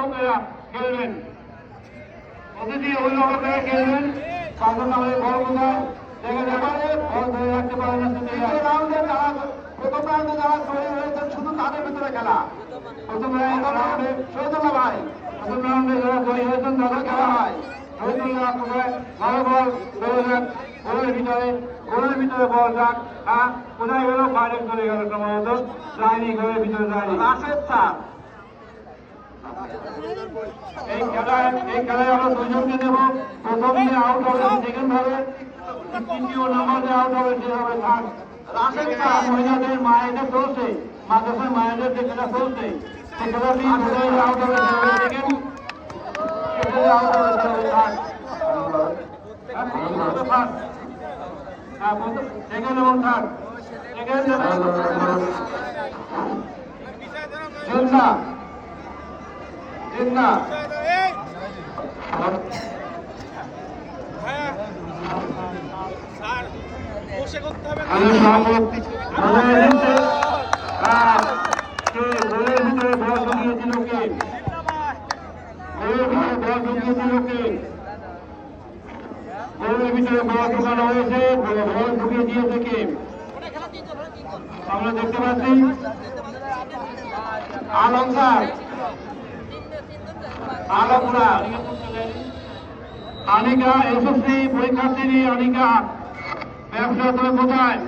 অভিভাবকেরা খেলবেন, অতিথি অভিভাবকেরা খেলবেন। তখন আমাদের বড় কোথায় দেখে যাবে বল ধরে রাখতে পারে না। প্রথম রাউন্ডে যারা তৈরি হয়েছেন শুধু তাদের ভিতরে খেলা। প্রথম রাউন্ডে শহীদুল্লাহ ভাই, প্রথম রাউন্ডে যারা তৈরি হয়েছেন তাদের খেলা হয়। শহীদুল্লাহ কোথায় ভালো বল ধরে যাক গোলের ভিতরে বল যাক। হ্যাঁ, কোথায় গেল? বাইরে চলে গেল, সম্ভবত যায়নি, গোলের ভিতরে যায়নি। রাশেদ স্যার, এই খেলায় আমরা দুজনকে দেব। প্রথম যে আউট হবে সেকেন্ড হবে, তৃতীয় নম্বর যে আউট হবে সে হবে থার্ড। রাশেদ স্যার, মহিলাদের মায়েদের চলছে, মাদ্রাসায় মায়েদের যে খেলা চলছে সে খেলাটি আউট হবে সে হবে সেকেন্ড, আউট হবে সে হবে থার্ড। সেকেন্ড এবং থার্ড। সেকেন্ড জিন্দা জিন্দা গোলের ভিতরে বল ঢুকিয়েছিল কে? গোলের ভিতরে বল ঢুকিয়েছিল কে? গোলের ভিতরে বল ঢুকানো হয়েছে, বল ঢুকিয়ে দিয়েছে কে? আমরা দেখতে পাচ্ছি আলম স্যার, আলমরা আনিকা এসএসসি পরীক্ষার্থী। আনিকা ব্যবসা তুমি কোথায়?